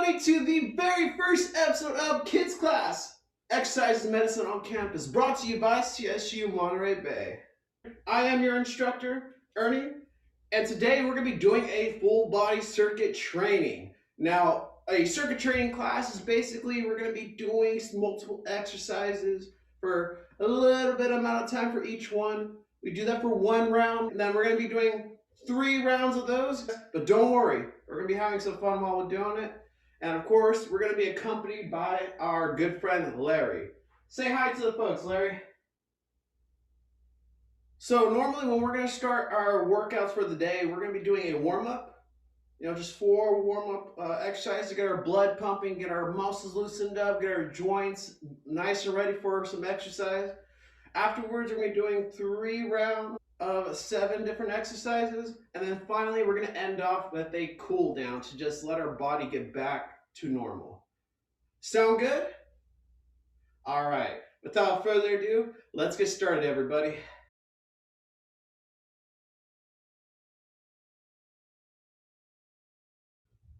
everybody, to the very first episode of Kids Class, Exercise and Medicine on Campus, brought to you by CSU Monterey Bay. I am your instructor, Ernie, and today we're going to be doing a full body circuit training. Now, a circuit training class is basically we're going to be doing multiple exercises for a little bit amount of time for each one. We do that for one round, and then we're going to be doing 3 rounds of those. But don't worry, we're going to be having some fun while we're doing it. And of course, we're going to be accompanied by our good friend, Larry. Say hi to the folks, Larry. So normally when we're going to start our workouts for the day, we're going to be doing a warm-up. You know, just 4 warm-up exercises to get our blood pumping, get our muscles loosened up, get our joints nice and ready for some exercise. Afterwards, we're going to be doing 3 rounds of 7 different exercises, and then finally we're going to end off with a cool down to just let our body get back to normal. Sound good? All right, without further ado, let's get started, everybody.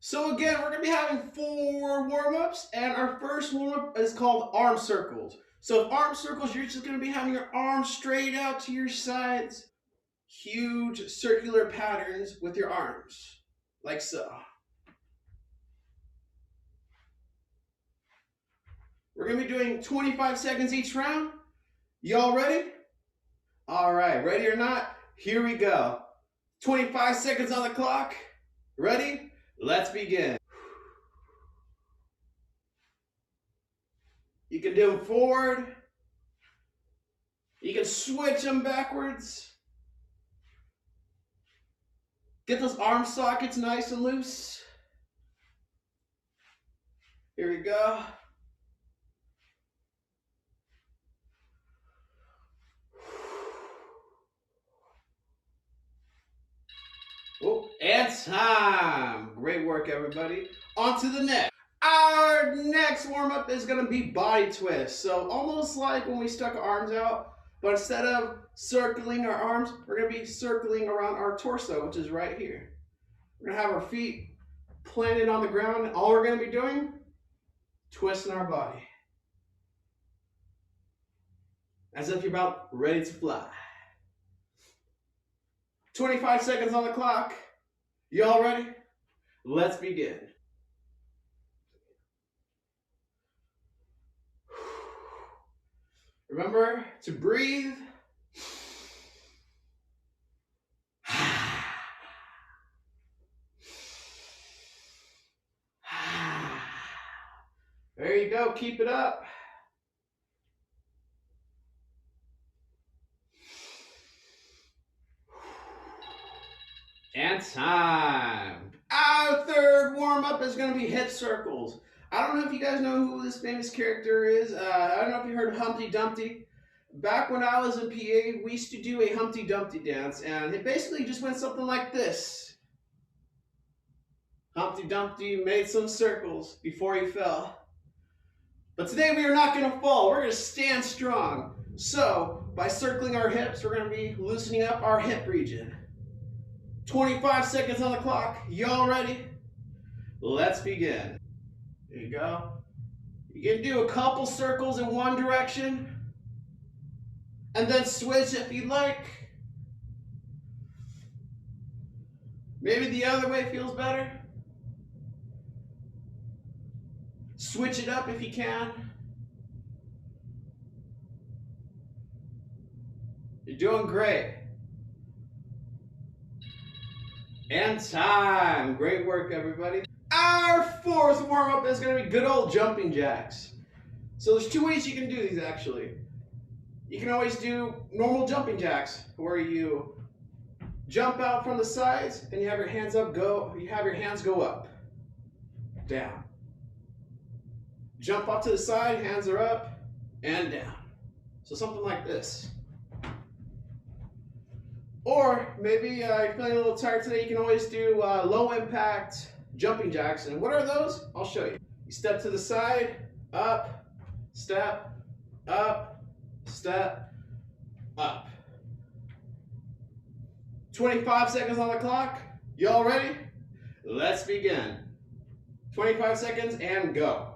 So again, we're going to be having 4 warm-ups, and our first warm-up is called arm circles. So arm circles, you're just going to be having your arms straight out to your sides. Huge circular patterns with your arms, like so. We're going to be doing 25 seconds each round. Y'all ready? All right, ready or not, here we go. 25 seconds on the clock. Ready? Let's begin. You can do them forward. You can switch them backwards. Get those arm sockets nice and loose. Here we go. Oh, and time. Great work, everybody. On to the next. Our next warm-up is going to be body twist. So almost like when we stuck our arms out, but instead of circling our arms, we're going to be circling around our torso, which is right here. We're going to have our feet planted on the ground. All we're going to be doing, twisting our body. As if you're about ready to fly. 25 seconds on the clock. Y'all ready? Let's begin. Remember to breathe. There you go, keep it up. And time. Our third warm-up is going to be hip circles. I don't know if you guys know who this famous character is. I don't know if you heard of Humpty Dumpty. Back when I was in PA, we used to do a Humpty Dumpty dance, and it basically just went something like this. Humpty Dumpty made some circles before he fell. But today we are not going to fall. We're going to stand strong. So, by circling our hips, we're going to be loosening up our hip region. 25 seconds on the clock. Y'all ready? Let's begin. There you go. You can do a couple circles in one direction and then switch if you like. Maybe the other way feels better. Switch it up if you can. You're doing great. And time. Great work, everybody. Our fourth warm-up is going to be good old jumping jacks. So there's 2 ways you can do these, actually. You can always do normal jumping jacks, where you jump out from the sides and you have your hands up, go up, down. Jump up to the side, hands are up and down. So something like this. Or maybe you're feeling a little tired today, you can always do low impact jumping jacks. And what are those? I'll show you. You step to the side, up, step, up, step, up. 25 seconds on the clock. Y'all ready? Let's begin. 25 seconds and go.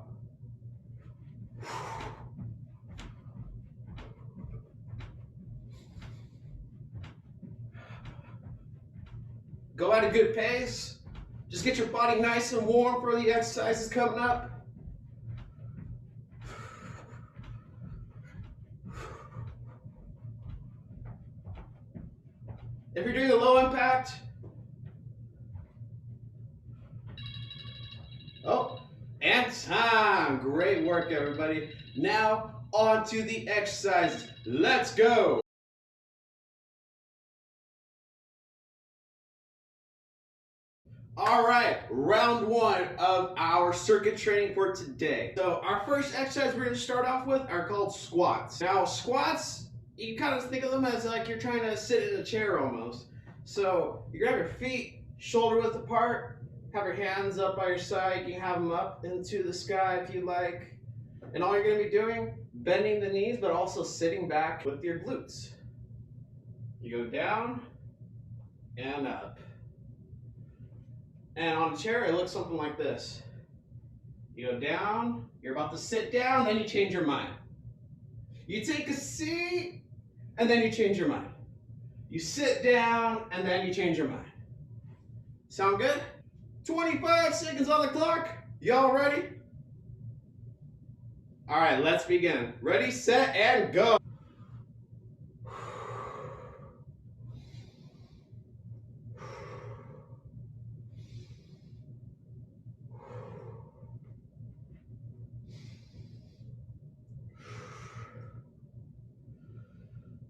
Go at a good pace. Just get your body nice and warm for the exercises coming up. If you're doing a low impact, and time. Great work, everybody. Now on to the exercises. Let's go. All right, round one of our circuit training for today. So our first exercise we're going to start off with are called squats. Now squats, you kind of think of them as like you're trying to sit in a chair almost. So you grab your feet shoulder width apart, have your hands up by your side. You can have them up into the sky if you like. And all you're going to be doing, bending the knees, but also sitting back with your glutes. You go down and up. And on a chair, it looks something like this. You go down, you're about to sit down, then you change your mind. You take a seat, and then you change your mind. You sit down, and then you change your mind. Sound good? 25 seconds on the clock. Y'all ready? All right, let's begin. Ready, set, and go.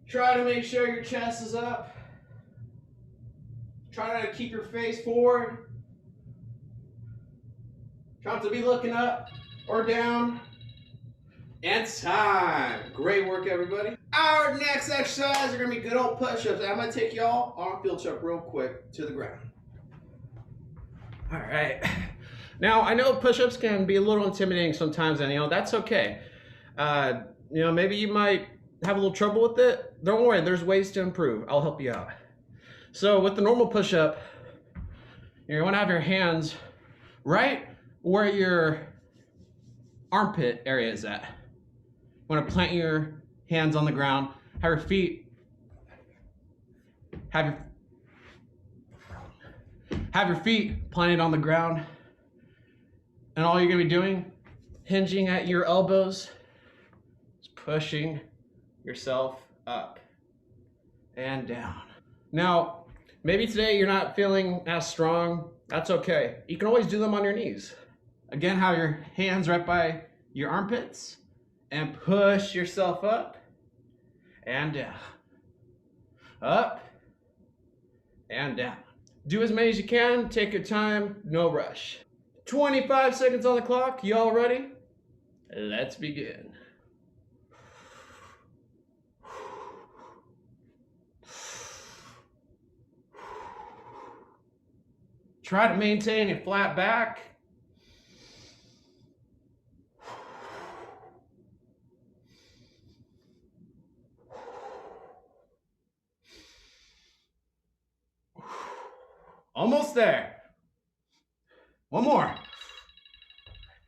Try to make sure your chest is up. Try not to keep your face forward. Try not to be looking up or down. And time. Great work, everybody. Our next exercise are going to be good old push-ups. I'm going to take y'all on a field trip real quick to the ground. All right. Now, I know push-ups can be a little intimidating sometimes, and that's okay. Maybe you might have a little trouble with it. Don't worry, there's ways to improve. I'll help you out. So with the normal push-up, you want to have your hands right where your armpit area is at. You want to plant your hands on the ground, have your feet, have your feet planted on the ground, and all you're going to be doing, hinging at your elbows, is pushing yourself up and down. Now, maybe today you're not feeling as strong. That's okay. You can always do them on your knees. Again, have your hands right by your armpits and push yourself up and down. Up and down. Do as many as you can. Take your time. No rush. 25 seconds on the clock. Y'all ready? Let's begin. Try to maintain a flat back. Almost there. One more.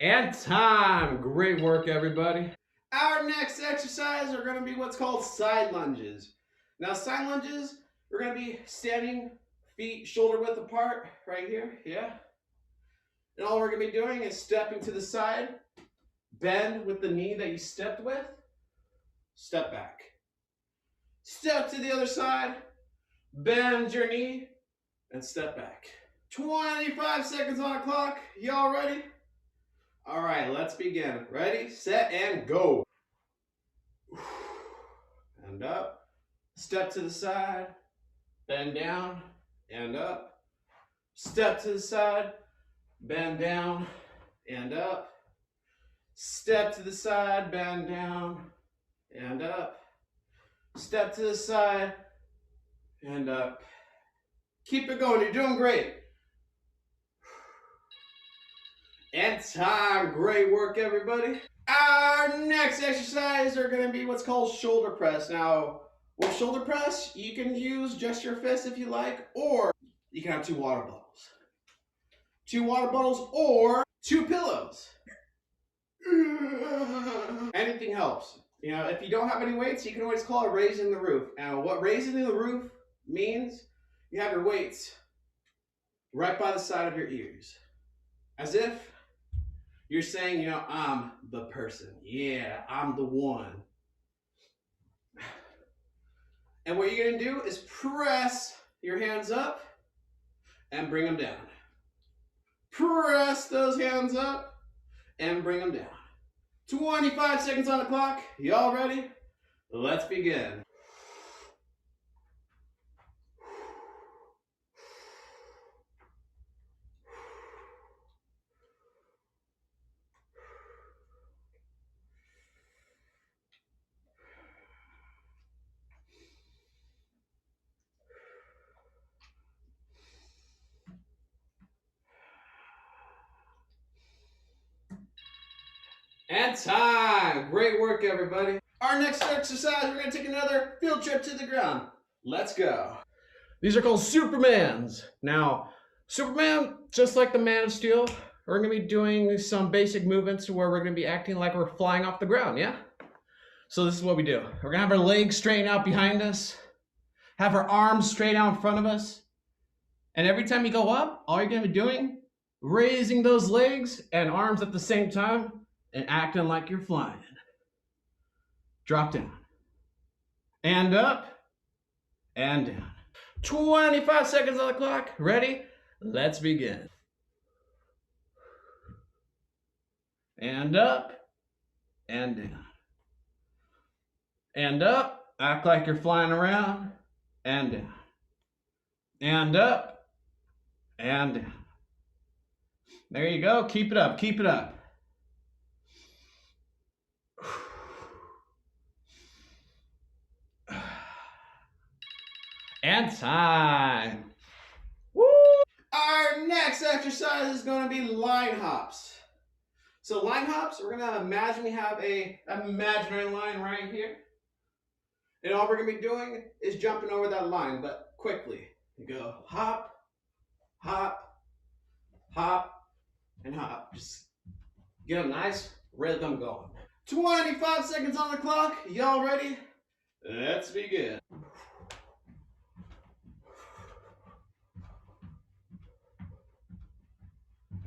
And time. Great work, everybody. Our next exercise are going to be what's called side lunges. Now, side lunges, we're going to be standing feet shoulder width apart right here, yeah. And all we're going to be doing is stepping to the side, bend with the knee that you stepped with, step back. Step to the other side, bend your knee, and step back. 25 seconds on the clock. Y'all ready? All right, let's begin. Ready, set, and go. And up. Step to the side, bend down, and up. Step to the side, bend down, and up. Step to the side, bend down, and up. Step to the side, and up. Keep it going, you're doing great. And time. Great work, everybody. Our next exercise are going to be what's called shoulder press. Now, with shoulder press, you can use just your fist if you like, or you can have 2 water bottles. 2 water bottles or 2 pillows. Anything helps. You know, if you don't have any weights, you can always call it raising the roof. And what raising the roof means, you have your weights right by the side of your ears. As if you're saying, you know, I'm the person. Yeah, I'm the one. And what you're going to do is press your hands up and bring them down. Press those hands up and bring them down. 25 seconds on the clock. Y'all ready? Let's begin. And time. Great work, everybody. Our next exercise, we're going to take another field trip to the ground. Let's go. These are called Supermans. Now, Superman, just like the Man of Steel, we're going to be doing some basic movements where we're going to be acting like we're flying off the ground, yeah? So this is what we do. We're going to have our legs straighten out behind us, have our arms straight out in front of us, and every time you go up, all you're going to be doing, raising those legs and arms at the same time, and acting like you're flying. Drop down. And up. And down. 25 seconds on the clock. Ready? Let's begin. And up. And down. And up. Act like you're flying around. And down. And up. And down. There you go. Keep it up. Keep it up. And time. Woo! Our next exercise is going to be line hops. So line hops, we're going to imagine we have an imaginary line right here. And all we're going to be doing is jumping over that line, but quickly. You go hop, hop, hop, and hop. Just get a nice rhythm going. 25 seconds on the clock. Y'all ready? Let's begin.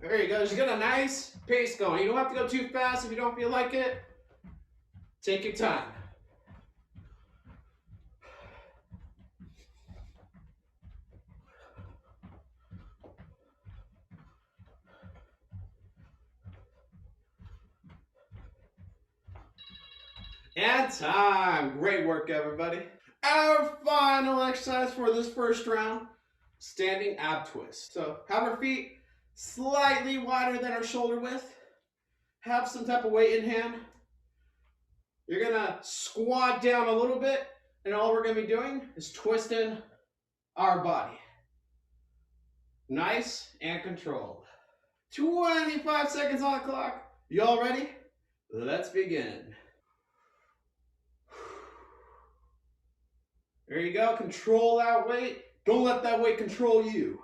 There you go. Just get a nice pace going. You don't have to go too fast if you don't feel like it. Take your time. And time. Great work, everybody. Our final exercise for this first round, standing ab twist. So have our feet slightly wider than our shoulder width. Have some type of weight in hand. You're gonna squat down a little bit, and all we're gonna be doing is twisting our body. Nice and controlled. 25 seconds on the clock. Y'all ready? Let's begin. There you go. Control that weight. Don't let that weight control you.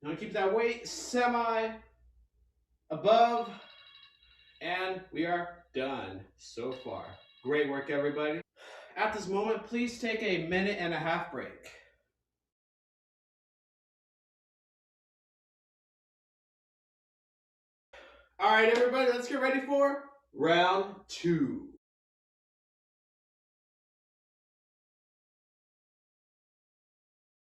Now keep that weight semi above, and we are done so far. Great work, everybody. At this moment, please take a 1.5-minute break. All right, everybody, let's get ready for round 2.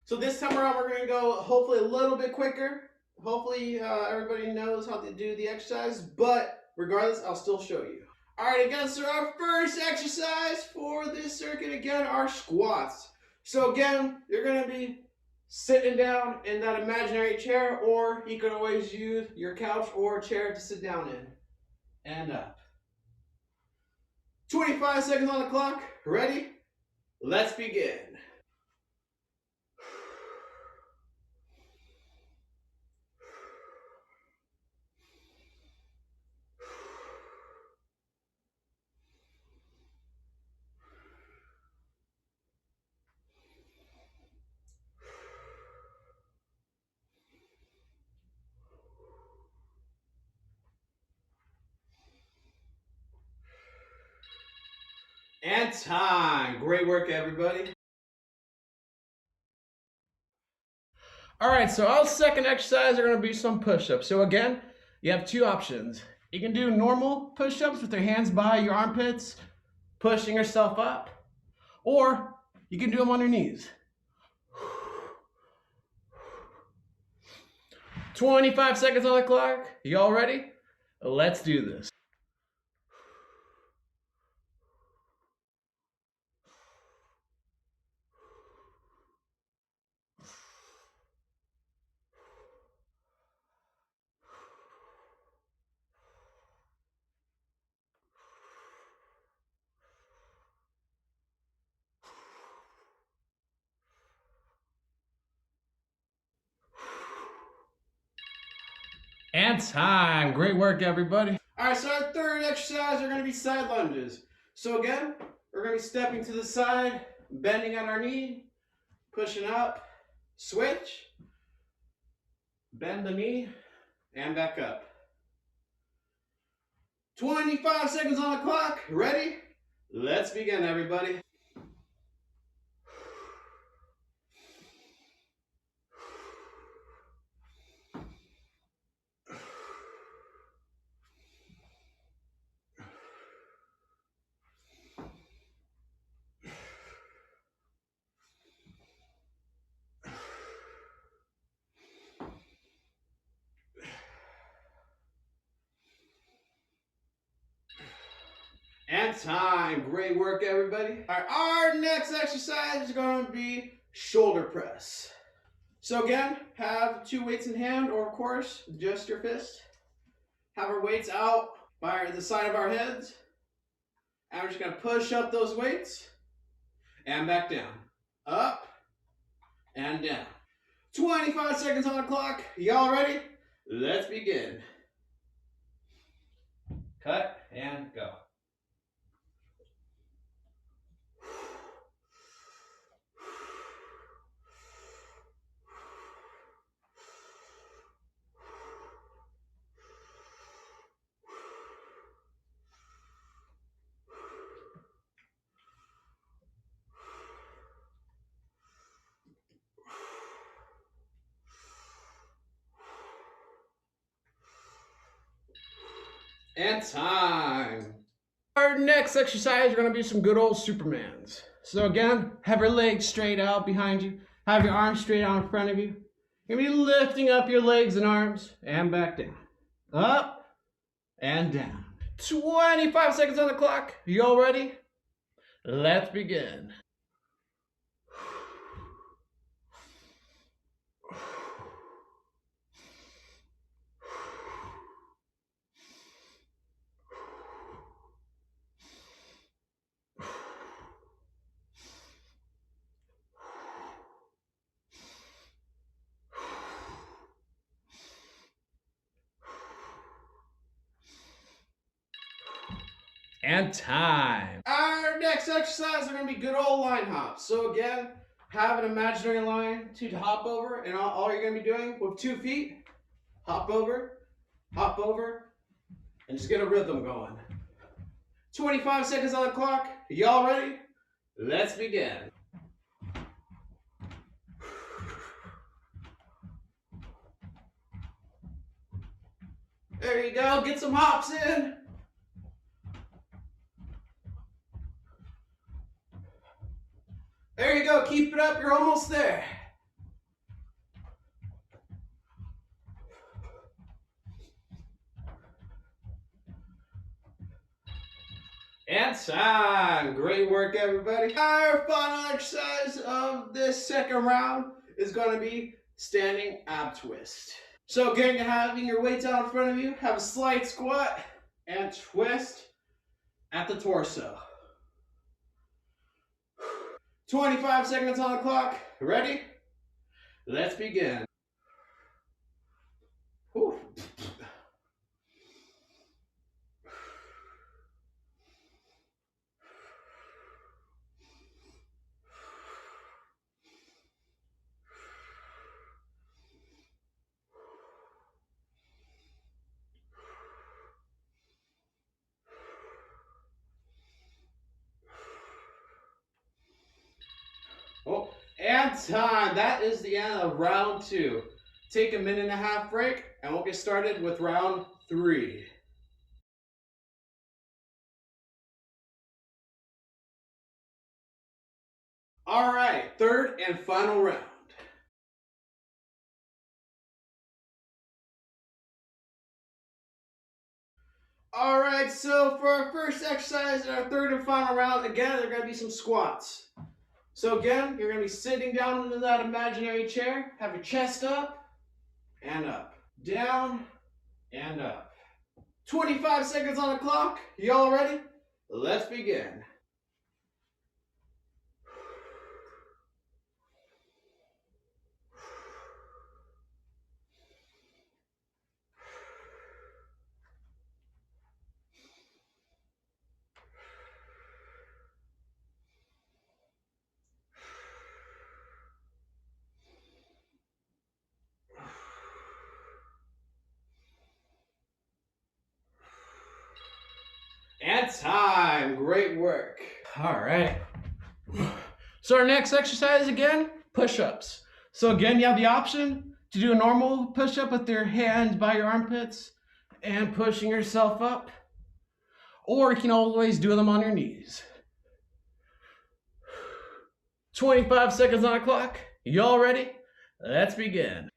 So this time around, we're going to go hopefully a little bit quicker. Hopefully everybody knows how to do the exercise, but regardless, I'll still show you. All right, again, so our first exercise for this circuit, again, are squats. So again, you're going to be sitting down in that imaginary chair, or you can always use your couch or chair to sit down in. And up. 25 seconds on the clock. Ready? Let's begin. And time. Great work, everybody. All right, so our second exercise are going to be some push-ups. So again, you have two options. You can do normal push-ups with your hands by your armpits, pushing yourself up, or you can do them on your knees. 25 seconds on the clock. You all ready? Let's do this. And time. Great work, everybody. All right, so our third exercise are going to be side lunges. So again, we're going to be stepping to the side, bending on our knee, pushing up, switch, bend the knee, and back up. 25 seconds on the clock. Ready? Let's begin, everybody. And time. Great work, everybody. All right, our next exercise is going to be shoulder press. So again, have two weights in hand, or of course, just your fist. Have our weights out by the side of our heads. And we're just going to push up those weights and back down. Up and down. 25 seconds on the clock. Y'all ready? Let's begin. Cut and go. And time. Our next exercise are going to be some good old Supermans. So again, have your legs straight out behind you. Have your arms straight out in front of you. You're going to be lifting up your legs and arms and back down. Up and down. 25 seconds on the clock. You all ready? Let's begin. And time. Our next exercise are going to be good old line hops. So again, have an imaginary line to hop over, and all you're going to be doing with 2 feet, hop over, and just get a rhythm going. 25 seconds on the clock. Y'all ready? Let's begin. There you go. Get some hops in. There you go. Keep it up. You're almost there. And time. Great work, everybody. Our final exercise of this second round is going to be standing ab twist. So again, having your weights out in front of you, have a slight squat and twist at the torso. 25 seconds on the clock. Ready? Let's begin. Whew. And time. That is the end of round 2. Take a 1.5-minute break, and we'll get started with round 3. All right, third and final round. All right, so for our first exercise in our third and final round, again, there are going to be some squats. So again, you're going to be sitting down in that imaginary chair, have your chest up, and up, down, and up. 25 seconds on the clock. You all ready? Let's begin. And time. Great work. All right. So our next exercise again, push-ups. So again, you have the option to do a normal push-up with your hands by your armpits and pushing yourself up. Or you can always do them on your knees. 25 seconds on the clock. You all ready? Let's begin.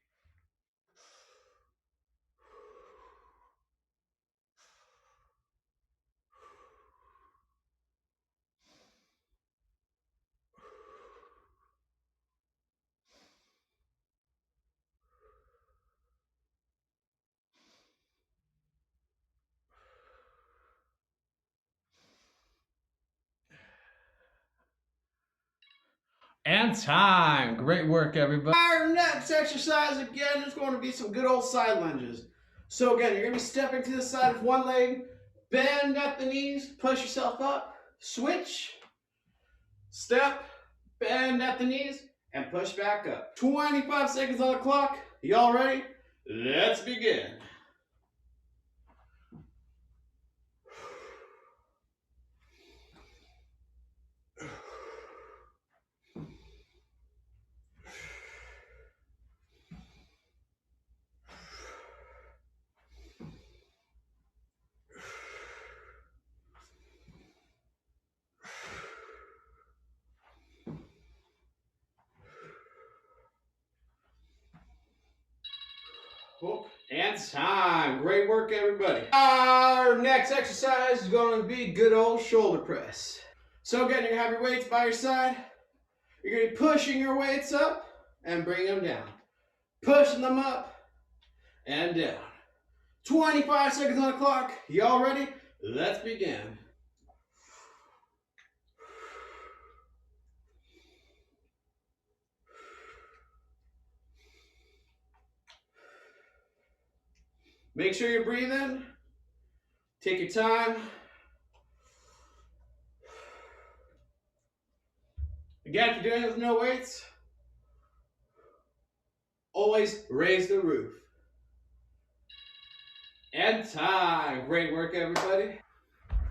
And time. Great work, everybody. Our next exercise, again, is going to be some good old side lunges. So again, you're going to be stepping to the side of one leg, bend at the knees, push yourself up, switch, step, bend at the knees, and push back up. 25 seconds on the clock. Y'all ready? Let's begin. And time. Great work, everybody. Our next exercise is going to be good old shoulder press. So again, you're going to have your weights by your side. You're going to be pushing your weights up and bring them down. Pushing them up and down. 25 seconds on the clock. Y'all ready? Let's begin. Make sure you're breathing. Take your time. Again, if you're doing it with no weights, always raise the roof. And time. Great work, everybody.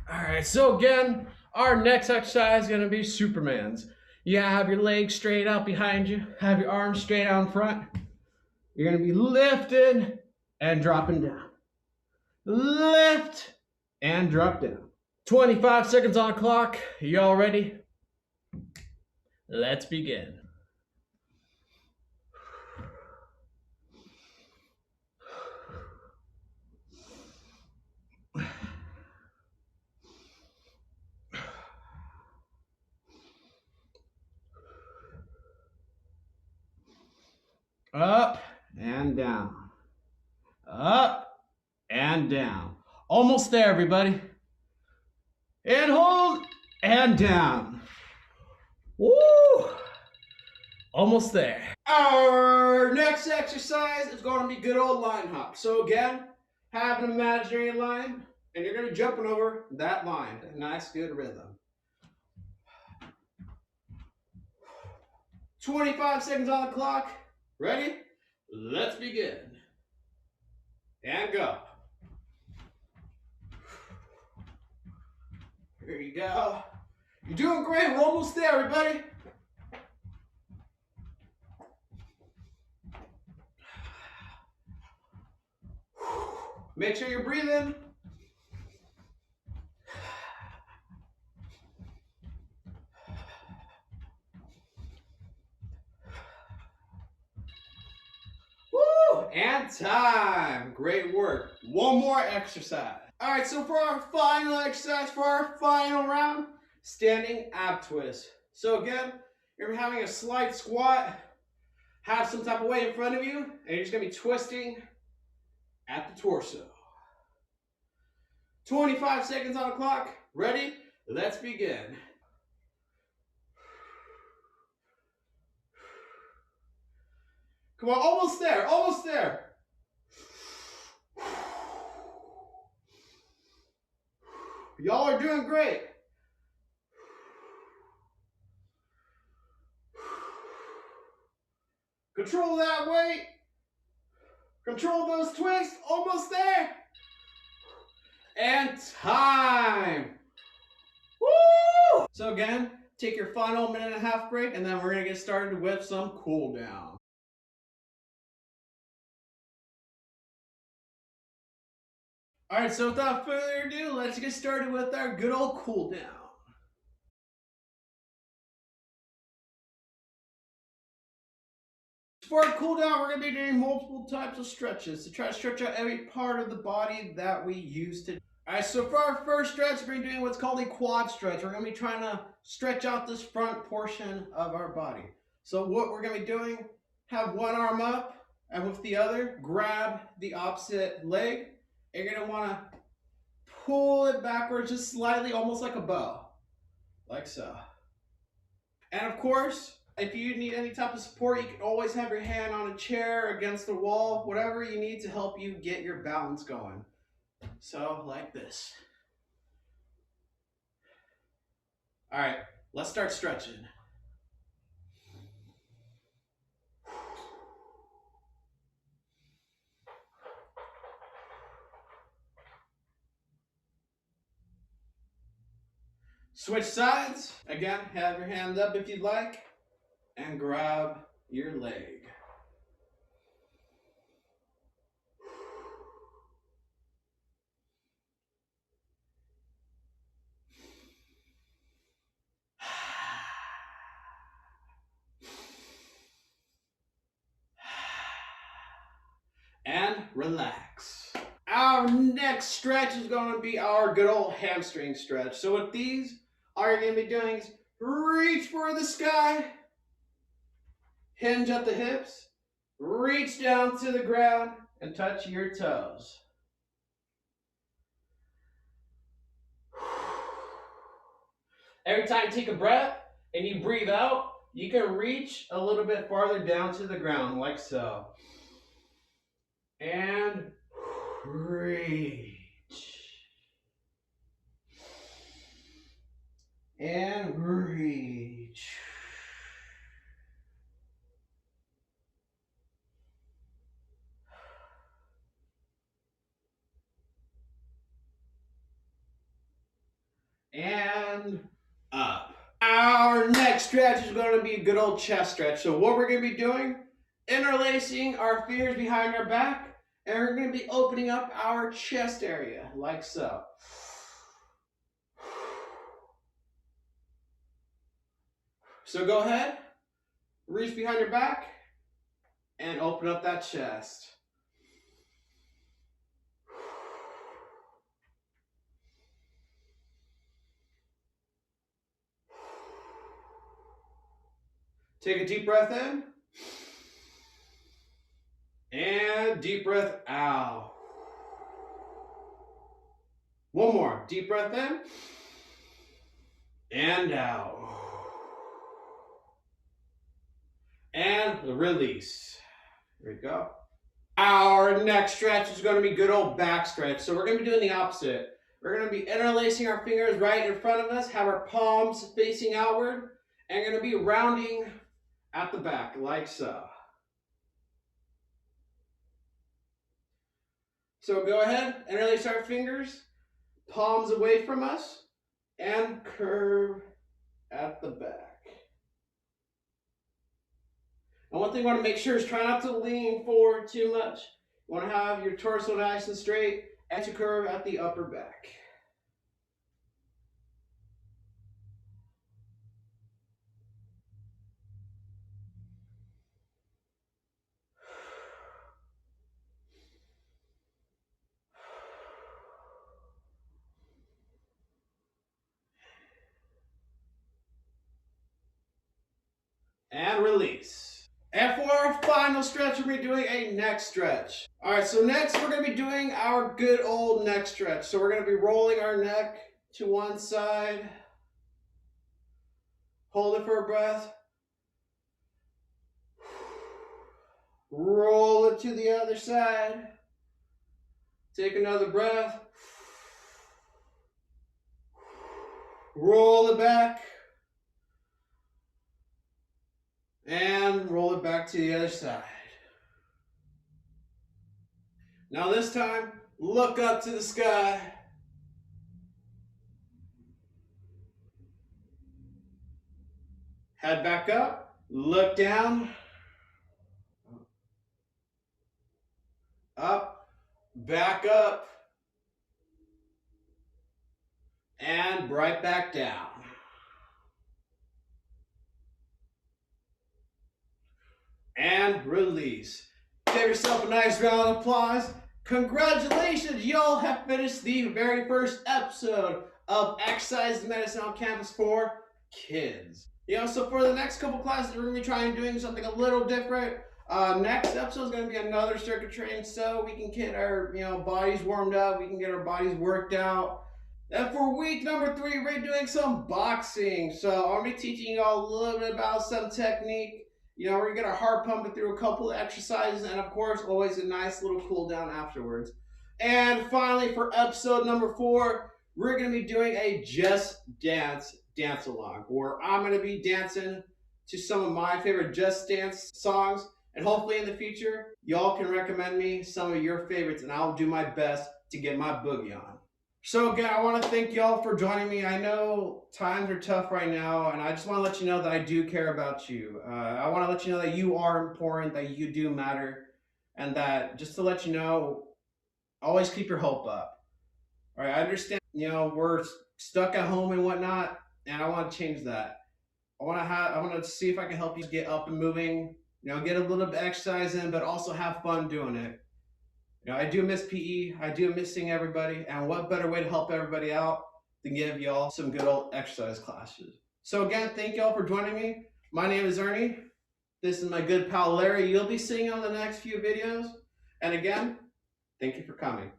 All right, so again, our next exercise is going to be Superman's. You have your legs straight out behind you, have your arms straight out in front. You're going to be lifting and dropping down. Lift and drop down. 25 seconds on the clock. Y'all ready? Let's begin. Up and down. Up and down. Almost there, everybody. And hold and down. Woo! Almost there. Our next exercise is going to be good old line hop. So again, have an imaginary line, and you're going to be jumping over that line. A nice, good rhythm. 25 seconds on the clock. Ready? Let's begin. And go. Here you go. You're doing great. We're almost there, everybody. Make sure you're breathing. Woo! And time. Great work. One more exercise. All right, so for our final exercise, for our final round, standing ab twist. So again, you're having a slight squat, have some type of weight in front of you, and you're just gonna be twisting at the torso. 25 seconds on the clock. Ready? Let's begin. Come on, almost there, almost there. Y'all are doing great. Control that weight. Control those twists. Almost there. And time. Woo! So again, take your final minute and a half break, and then we're going to get started with some cool down. All right, so without further ado, let's get started with our good old cool down. For our cool down, we're going to be doing multiple types of stretches to try to stretch out every part of the body that we use to. All right, so for our first stretch, we're doing what's called a quad stretch. We're going to be trying to stretch out this front portion of our body. So what we're going to be doing, have one arm up, and with the other, grab the opposite leg. And you're going to want to pull it backwards just slightly, almost like a bow, like so. And of course, if you need any type of support, you can always have your hand on a chair, against the wall, whatever you need to help you get your balance going. So, like this. All right, let's start stretching. Switch sides. Again, have your hand up if you'd like, and grab your leg. And relax. Our next stretch is going to be our good old hamstring stretch. So with these, all you're going to be doing is reach for the sky, hinge at the hips, reach down to the ground, and touch your toes. Every time you take a breath and you breathe out, you can reach a little bit farther down to the ground, like so. And reach. And reach. And up. Our next stretch is going to be a good old chest stretch. So what we're going to be doing, interlacing our fingers behind our back, and we're going to be opening up our chest area, like so. So go ahead, reach behind your back, and open up that chest. Take a deep breath in. And deep breath out. One more. Deep breath in. And out. And release. There we go. Our next stretch is going to be good old back stretch. So we're going to be doing the opposite. We're going to be interlacing our fingers right in front of us, have our palms facing outward, and going to be rounding at the back, like so. So go ahead, interlace our fingers, palms away from us, and curve at the back. And one thing I want to make sure is try not to lean forward too much. You want to have your torso nice and straight and to curve at the upper back. And release. And for our final stretch, we're going to be doing a neck stretch. All right, so next we're going to be doing our good old neck stretch. So we're going to be rolling our neck to one side. Hold it for a breath. Roll it to the other side. Take another breath. Roll it back. And roll it back to the other side. Now this time, look up to the sky. Head back up. Look down. Up. Back up. And right back down. And release. Give yourself a nice round of applause. Congratulations, y'all have finished the very first episode of Exercise Medicine on Campus for Kids. So for the next couple classes, we're going to be trying doing something a little different. Next episode is going to be another circuit training, so we can get our bodies warmed up, we can get our bodies worked out. And for week number 3, we're doing some boxing. So I'm going to be teaching y'all a little bit about some technique. We're going to get our heart pumping through a couple of exercises, and of course, always a nice little cool down afterwards. And finally, for episode number 4, we're going to be doing a Just Dance dance-along, where I'm going to be dancing to some of my favorite Just Dance songs, and hopefully in the future, y'all can recommend me some of your favorites, and I'll do my best to get my boogie on. So again, I want to thank y'all for joining me. I know times are tough right now, and I just want to let you know that I do care about you. I want to let you know that you are important, that you do matter, and that just to let you know, always keep your hope up. All right, I understand, we're stuck at home and whatnot, and I want to change that. I want to see if I can help you get up and moving, get a little bit of exercise in, but also have fun doing it. I do miss PE, I do miss seeing everybody, and what better way to help everybody out than give y'all some good old exercise classes. So again, thank y'all for joining me. My name is Ernie. This is my good pal Larry. You'll be seeing on the next few videos. And again, thank you for coming.